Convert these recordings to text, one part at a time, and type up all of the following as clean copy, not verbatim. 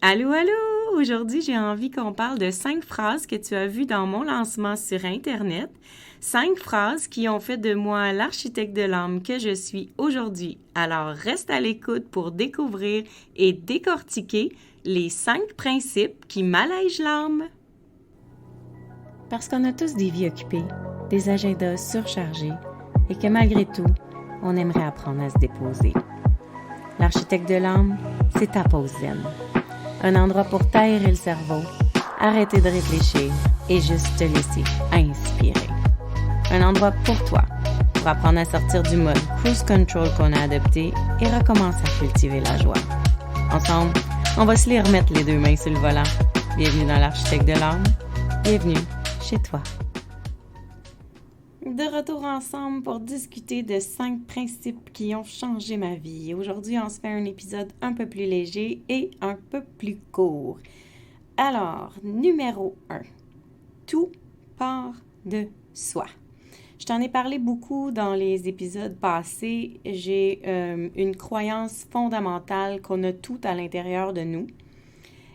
Allô, allô! Aujourd'hui, j'ai envie qu'on parle de 5 phrases que tu as vues dans mon lancement sur Internet. 5 phrases qui ont fait de moi l'architecte de l'âme que je suis aujourd'hui. Alors, reste à l'écoute pour découvrir et décortiquer les 5 principes qui m'allègent l'âme. Parce qu'on a tous des vies occupées, des agendas surchargés et que malgré tout, on aimerait apprendre à se déposer. L'architecte de l'âme, c'est ta pause zen. Un endroit pour t'aérer le cerveau, arrêter de réfléchir et juste te laisser inspirer. Un endroit pour toi, pour apprendre à sortir du mode cruise control qu'on a adopté et recommencer à cultiver la joie. Ensemble, on va se les remettre les deux mains sur le volant. Bienvenue dans l'architecte de l'âme. Bienvenue chez toi. De retour ensemble pour discuter de 5 principes qui ont changé ma vie. Aujourd'hui, on se fait un épisode un peu plus léger et un peu plus court. Alors, numéro 1. Tout part de soi. Je t'en ai parlé beaucoup dans les épisodes passés. J'ai une croyance fondamentale qu'on a tout à l'intérieur de nous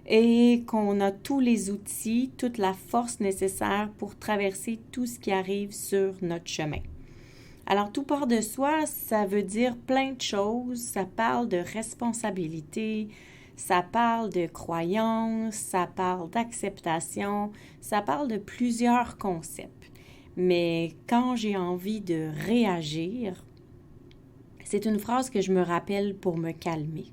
et qu'on a tous les outils, toute la force nécessaire pour traverser tout ce qui arrive sur notre chemin. Alors, tout part de soi, ça veut dire plein de choses. Ça parle de responsabilité, ça parle de croyance, ça parle d'acceptation, ça parle de plusieurs concepts. Mais quand j'ai envie de réagir, c'est une phrase que je me rappelle pour me calmer.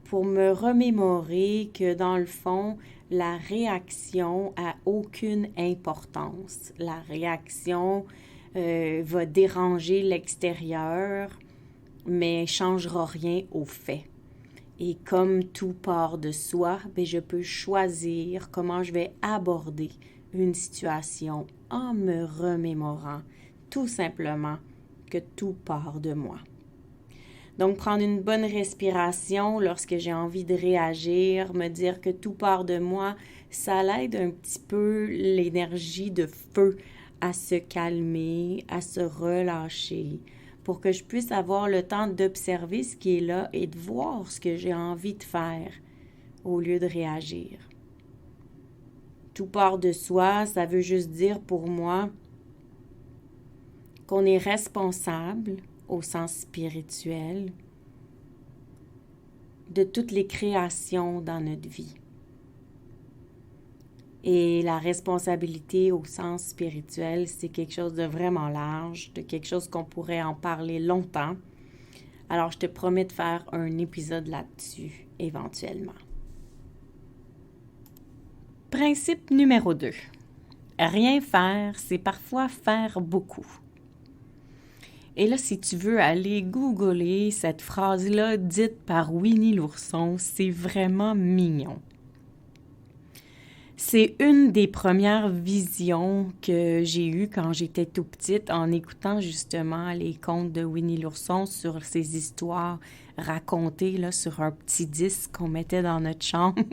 Pour me remémorer que dans le fond, la réaction a aucune importance. La réaction va déranger l'extérieur, mais ne changera rien au fait. Et comme tout part de soi, je peux choisir comment je vais aborder une situation en me remémorant tout simplement que tout part de moi. Donc, prendre une bonne respiration lorsque j'ai envie de réagir, me dire que tout part de moi, ça l'aide un petit peu l'énergie de feu à se calmer, à se relâcher, pour que je puisse avoir le temps d'observer ce qui est là et de voir ce que j'ai envie de faire au lieu de réagir. Tout part de soi, ça veut juste dire pour moi qu'on est responsable au sens spirituel, de toutes les créations dans notre vie. Et la responsabilité au sens spirituel, c'est quelque chose de vraiment large, de quelque chose qu'on pourrait en parler longtemps. Alors, je te promets de faire un épisode là-dessus, éventuellement. Principe numéro 2. Rien faire, c'est parfois faire beaucoup. Et là, si tu veux aller googler cette phrase-là dite par Winnie l'ourson, c'est vraiment mignon. C'est une des premières visions que j'ai eues quand j'étais tout petite en écoutant justement les contes de Winnie l'ourson sur ces histoires racontées là, sur un petit disque qu'on mettait dans notre chambre.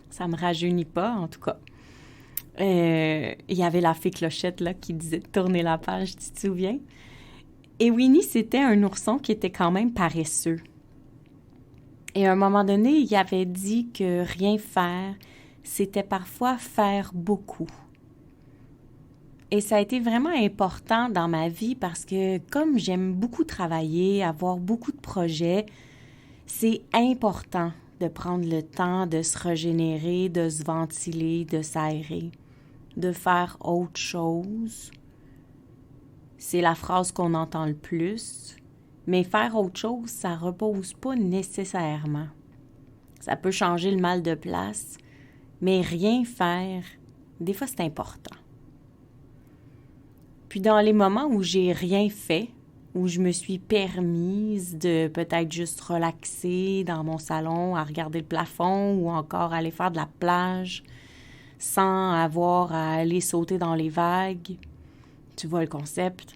Ça me rajeunit pas, en tout cas. Il y avait la fée Clochette là, qui disait « Tournez la page », tu te souviens? Et Winnie, c'était un ourson qui était quand même paresseux. Et à un moment donné, il avait dit que rien faire, c'était parfois faire beaucoup. Et ça a été vraiment important dans ma vie parce que comme j'aime beaucoup travailler, avoir beaucoup de projets, c'est important de prendre le temps de se régénérer, de se ventiler, de s'aérer, de faire autre chose. C'est la phrase qu'on entend le plus, mais faire autre chose, ça repose pas nécessairement. Ça peut changer le mal de place, mais rien faire, des fois c'est important. Puis dans les moments où j'ai rien fait, où je me suis permise de peut-être juste relaxer dans mon salon, à regarder le plafond ou encore aller faire de la plage sans avoir à aller sauter dans les vagues, tu vois le concept?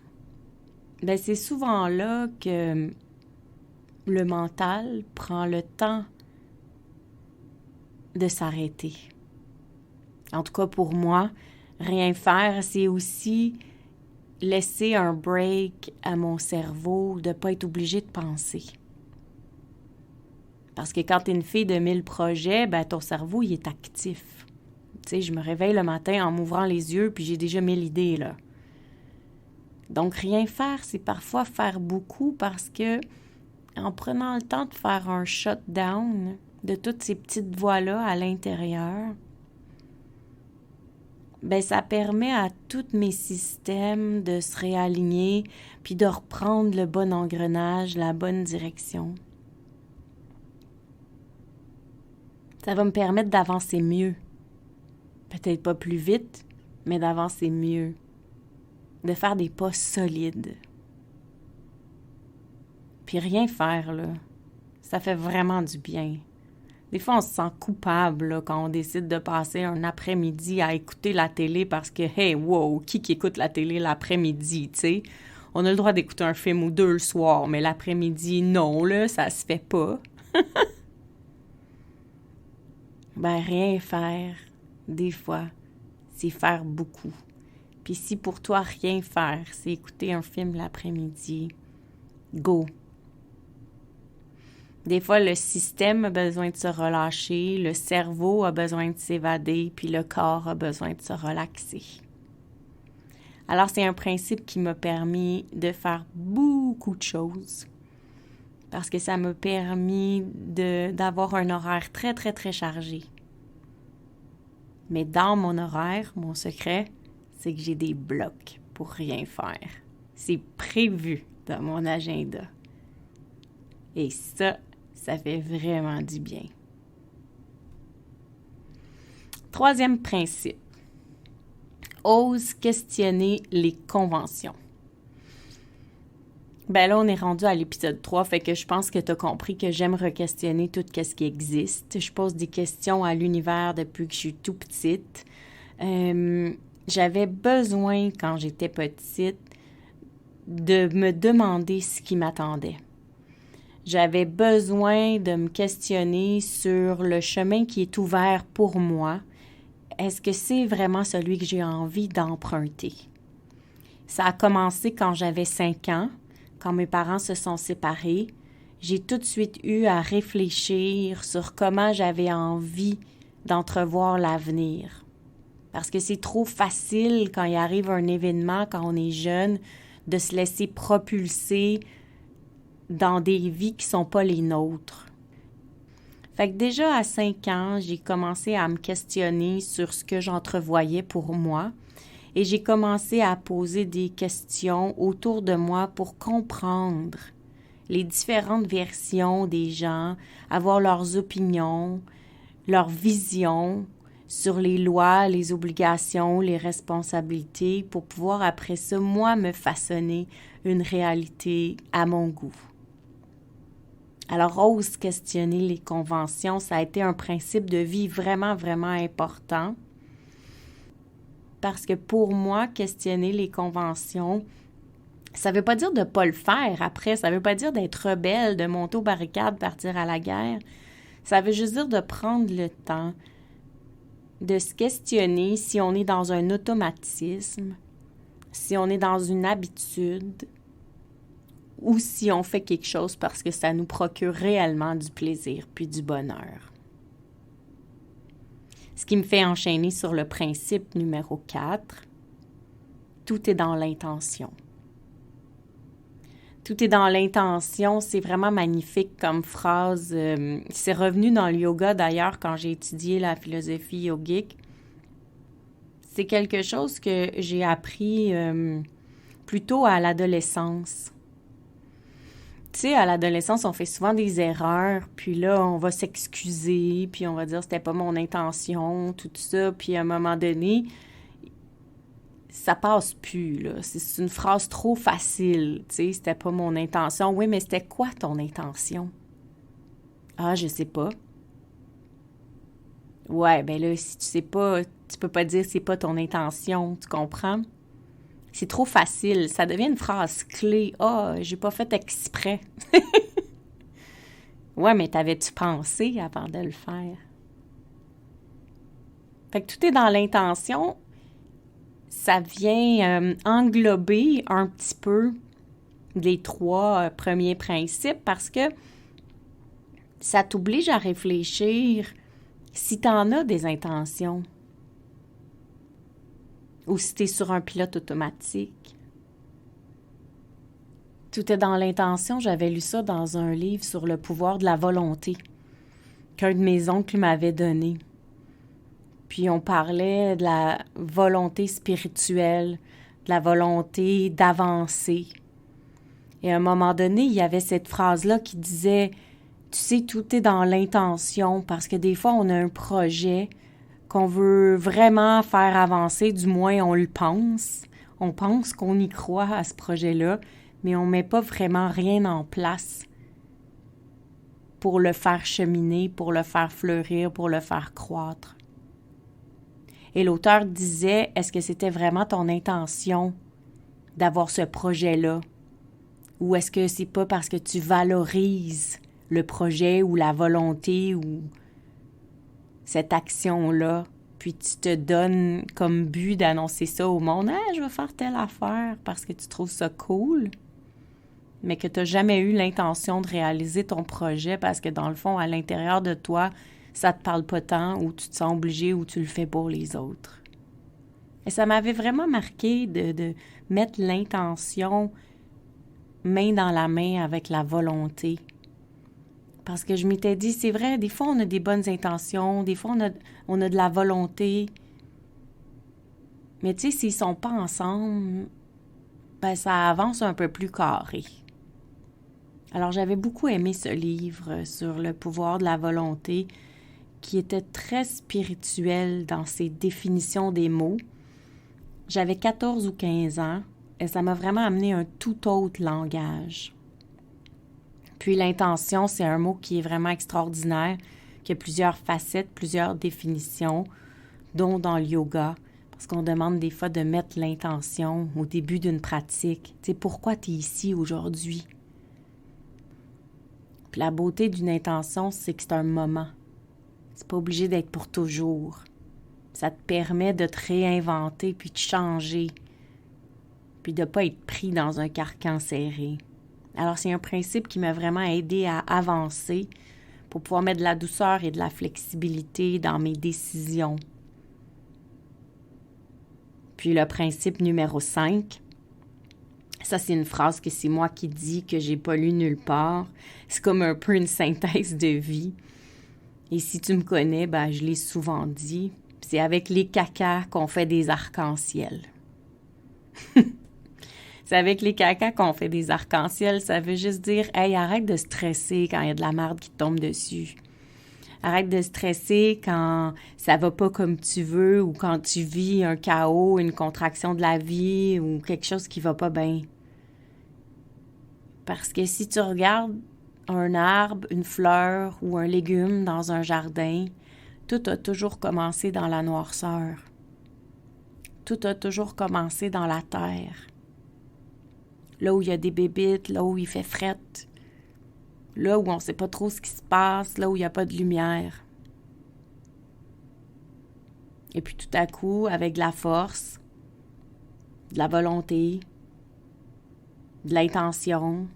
C'est souvent là que le mental prend le temps de s'arrêter. En tout cas, pour moi, rien faire, c'est aussi laisser un break à mon cerveau de ne pas être obligé de penser. Parce que quand tu es une fille de 1000 projets, ben ton cerveau, il est actif. Tu sais, je me réveille le matin en m'ouvrant les yeux, puis j'ai déjà 1000 idées, là. Donc, rien faire, c'est parfois faire beaucoup parce que en prenant le temps de faire un shutdown de toutes ces petites voix-là à l'intérieur, ben ça permet à tous mes systèmes de se réaligner puis de reprendre le bon engrenage, la bonne direction. Ça va me permettre d'avancer mieux. Peut-être pas plus vite, mais d'avancer mieux. De faire des pas solides. Puis rien faire, là, ça fait vraiment du bien. Des fois, on se sent coupable là, quand on décide de passer un après-midi à écouter la télé parce que, hey, wow, qui écoute la télé l'après-midi, tu sais? On a le droit d'écouter un film ou deux le soir, mais l'après-midi, non, là, ça se fait pas. Ben, rien faire, des fois, c'est faire beaucoup. Puis si pour toi, rien faire, c'est écouter un film l'après-midi, go! Des fois, le système a besoin de se relâcher, le cerveau a besoin de s'évader, puis le corps a besoin de se relaxer. Alors, c'est un principe qui m'a permis de faire beaucoup de choses parce que ça m'a permis d'avoir un horaire très, très, très chargé. Mais dans mon horaire, mon secret, c'est que j'ai des blocs pour rien faire. C'est prévu dans mon agenda. Et ça fait vraiment du bien. Troisième principe. Ose questionner les conventions. Ben là, on est rendu à l'épisode 3, fait que je pense que tu as compris que j'aime re-questionner tout ce qui existe. Je pose des questions à l'univers depuis que je suis tout petite. J'avais besoin, quand j'étais petite, de me demander ce qui m'attendait. J'avais besoin de me questionner sur le chemin qui est ouvert pour moi. Est-ce que c'est vraiment celui que j'ai envie d'emprunter? Ça a commencé quand j'avais 5 ans, quand mes parents se sont séparés. J'ai tout de suite eu à réfléchir sur comment j'avais envie d'entrevoir l'avenir. Parce que c'est trop facile quand il arrive un événement, quand on est jeune, de se laisser propulser dans des vies qui ne sont pas les nôtres. Fait que déjà à 5 ans, j'ai commencé à me questionner sur ce que j'entrevoyais pour moi et j'ai commencé à poser des questions autour de moi pour comprendre les différentes versions des gens, avoir leurs opinions, leurs visions sur les lois, les obligations, les responsabilités pour pouvoir après ça, moi, me façonner une réalité à mon goût. Alors, ose questionner les conventions, ça a été un principe de vie vraiment, vraiment important. Parce que pour moi, questionner les conventions, ça ne veut pas dire de ne pas le faire après, ça ne veut pas dire d'être rebelle, de monter aux barricades, partir à la guerre. Ça veut juste dire de prendre le temps de se questionner si on est dans un automatisme, si on est dans une habitude, ou si on fait quelque chose parce que ça nous procure réellement du plaisir puis du bonheur. Ce qui me fait enchaîner sur le principe numéro 4, tout est dans l'intention. Tout est dans l'intention, c'est vraiment magnifique comme phrase. C'est revenu dans le yoga d'ailleurs quand j'ai étudié la philosophie yogique. C'est quelque chose que j'ai appris plutôt à l'adolescence. Tu sais, à l'adolescence, on fait souvent des erreurs, puis là, on va s'excuser, puis on va dire « c'était pas mon intention », tout ça, puis à un moment donné, ça passe plus, là. C'est une phrase trop facile, tu sais, « c'était pas mon intention ». Oui, mais c'était quoi ton intention? Ah, je sais pas. Ouais, ben là, si tu sais pas, tu peux pas dire « c'est pas ton intention », tu comprends? C'est trop facile. Ça devient une phrase clé. « Ah, j'ai pas fait exprès. » Ouais, mais t'avais-tu pensé avant de le faire? Fait que tout est dans l'intention. Ça vient englober un petit peu les 3 premiers principes parce que ça t'oblige à réfléchir si tu en as des intentions ou si tu es sur un pilote automatique. Tout est dans l'intention. J'avais lu ça dans un livre sur le pouvoir de la volonté qu'un de mes oncles m'avait donné. Puis on parlait de la volonté spirituelle, de la volonté d'avancer. Et à un moment donné, il y avait cette phrase-là qui disait « Tu sais, tout est dans l'intention » parce que des fois, on a un projet qu'on veut vraiment faire avancer, du moins on le pense. On pense qu'on y croit à ce projet-là, mais on ne met pas vraiment rien en place pour le faire cheminer, pour le faire fleurir, pour le faire croître. Et l'auteur disait, est-ce que c'était vraiment ton intention d'avoir ce projet-là? Ou est-ce que c'est pas parce que tu valorises le projet ou la volonté ou cette action-là, puis tu te donnes comme but d'annoncer ça au monde, « Ah, je vais faire telle affaire parce que tu trouves ça cool », mais que tu n'as jamais eu l'intention de réaliser ton projet parce que dans le fond, à l'intérieur de toi, ça ne te parle pas tant ou tu te sens obligé ou tu le fais pour les autres. Et ça m'avait vraiment marqué de mettre l'intention main dans la main avec la volonté. Parce que je m'étais dit, c'est vrai, des fois on a des bonnes intentions, des fois on a de la volonté, mais tu sais, s'ils ne sont pas ensemble, ben ça avance un peu plus carré. Alors j'avais beaucoup aimé ce livre sur le pouvoir de la volonté, qui était très spirituel dans ses définitions des mots. J'avais 14 ou 15 ans et ça m'a vraiment amené un tout autre langage. Puis l'intention, c'est un mot qui est vraiment extraordinaire, qui a plusieurs facettes, plusieurs définitions, dont dans le yoga, parce qu'on demande des fois de mettre l'intention au début d'une pratique. Tu sais, pourquoi tu es ici aujourd'hui? Puis la beauté d'une intention, c'est que c'est un moment. C'est pas obligé d'être pour toujours. Ça te permet de te réinventer, puis de changer, puis de ne pas être pris dans un carcan serré. Alors, c'est un principe qui m'a vraiment aidé à avancer pour pouvoir mettre de la douceur et de la flexibilité dans mes décisions. Puis le principe numéro 5, ça, c'est une phrase que c'est moi qui dis, que j'ai pas lu nulle part. C'est comme un peu une synthèse de vie. Et si tu me connais, ben, je l'ai souvent dit. C'est avec les cacas qu'on fait des arcs-en-ciel. C'est avec les cacas qu'on fait des arcs-en-ciel. Ça veut juste dire, hey, arrête de stresser quand il y a de la merde qui te tombe dessus. Arrête de stresser quand ça va pas comme tu veux ou quand tu vis un chaos, une contraction de la vie ou quelque chose qui va pas bien. Parce que si tu regardes un arbre, une fleur ou un légume dans un jardin, tout a toujours commencé dans la noirceur. Tout a toujours commencé dans la terre. Là où il y a des bébites, là où il fait frette, là où on ne sait pas trop ce qui se passe, là où il n'y a pas de lumière. Et puis tout à coup, avec de la force, de la volonté, de l'intention,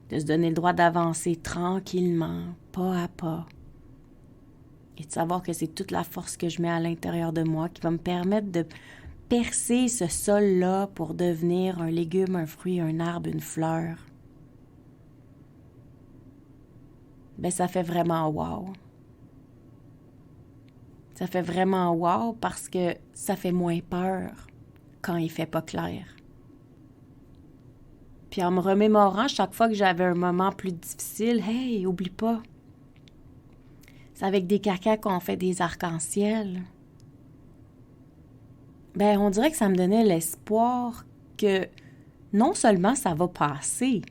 de se donner le droit d'avancer tranquillement, pas à pas, et de savoir que c'est toute la force que je mets à l'intérieur de moi qui va me permettre de percer ce sol-là pour devenir un légume, un fruit, un arbre, une fleur. Ben ça fait vraiment wow. Ça fait vraiment wow parce que ça fait moins peur quand il fait pas clair. Puis en me remémorant chaque fois que j'avais un moment plus difficile, hey, oublie pas. C'est avec des cacas qu'on fait des arcs-en-ciel. Ben, on dirait que ça me donnait l'espoir que non seulement ça va passer,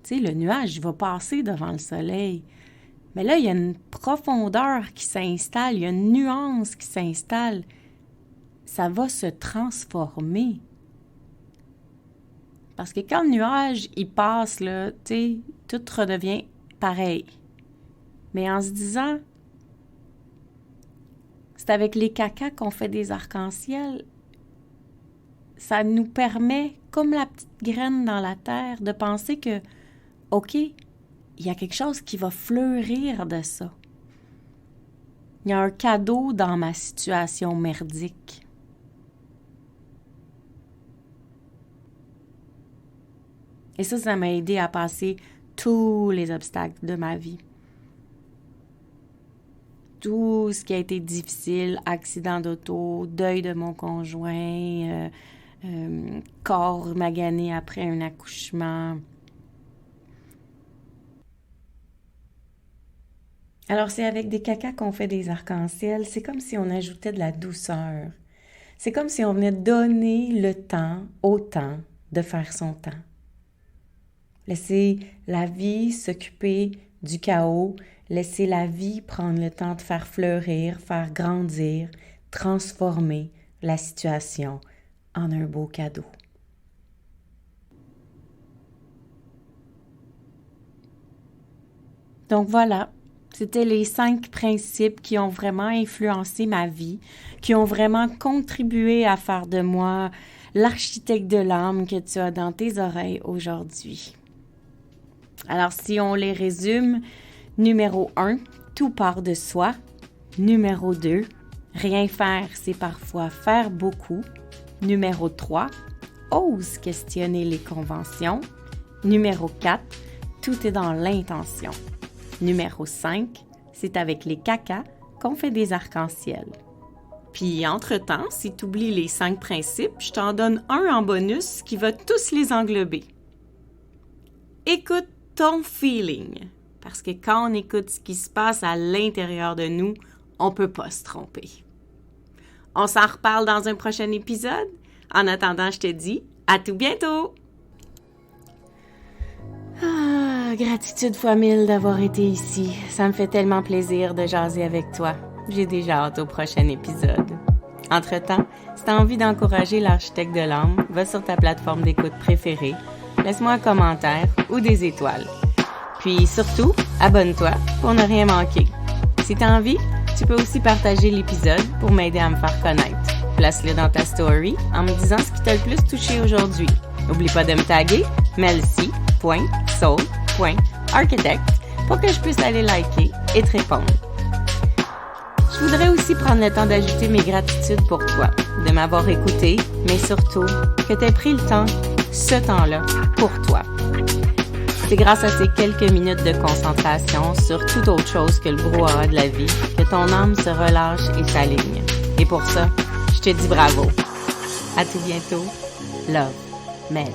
tu sais, le nuage, il va passer devant le soleil, mais là, il y a une profondeur qui s'installe, il y a une nuance qui s'installe. Ça va se transformer. Parce que quand le nuage, il passe, là, tu sais, tout redevient pareil. Mais en se disant, c'est avec les cacas qu'on fait des arcs-en-ciel, ça nous permet, comme la petite graine dans la terre, de penser que, OK, il y a quelque chose qui va fleurir de ça. Il y a un cadeau dans ma situation merdique. Et ça m'a aidé à passer tous les obstacles de ma vie. Tout ce qui a été difficile, accident d'auto, deuil de mon conjoint, corps magané après un accouchement. Alors, c'est avec des cacas qu'on fait des arcs-en-ciel. C'est comme si on ajoutait de la douceur. C'est comme si on venait donner le temps au temps de faire son temps. Laisser la vie s'occuper du chaos, laisser la vie prendre le temps de faire fleurir, faire grandir, transformer la situation en un beau cadeau. Donc voilà, c'était les 5 principes qui ont vraiment influencé ma vie, qui ont vraiment contribué à faire de moi l'architecte de l'âme que tu as dans tes oreilles aujourd'hui. Alors, si on les résume, numéro 1, tout part de soi. Numéro 2, rien faire, c'est parfois faire beaucoup. Numéro 3, ose questionner les conventions. Numéro 4, tout est dans l'intention. Numéro 5, c'est avec les cacas qu'on fait des arcs-en-ciel. Puis, entre-temps, si tu oublies les 5 principes, je t'en donne un en bonus qui va tous les englober. Écoute ton feeling, parce que quand on écoute ce qui se passe à l'intérieur de nous, on ne peut pas se tromper. On s'en reparle dans un prochain épisode. En attendant, je te dis à tout bientôt! Gratitude fois 1000 d'avoir été ici. Ça me fait tellement plaisir de jaser avec toi. J'ai déjà hâte au prochain épisode. Entre-temps, si tu as envie d'encourager l'architecte de l'âme, va sur ta plateforme d'écoute préférée, laisse-moi un commentaire ou des étoiles. Puis surtout, abonne-toi pour ne rien manquer. Si tu as envie, tu peux aussi partager l'épisode pour m'aider à me faire connaître. Place-le dans ta story en me disant ce qui t'a le plus touché aujourd'hui. N'oublie pas de me taguer melcy.soul.architect pour que je puisse aller liker et te répondre. Je voudrais aussi prendre le temps d'ajouter mes gratitudes pour toi, de m'avoir écouté, mais surtout que tu aies pris le temps, ce temps-là, pour toi. C'est grâce à ces quelques minutes de concentration sur toute autre chose que le brouhaha de la vie que ton âme se relâche et s'aligne. Et pour ça, je te dis bravo. À tout bientôt. Love, Mel.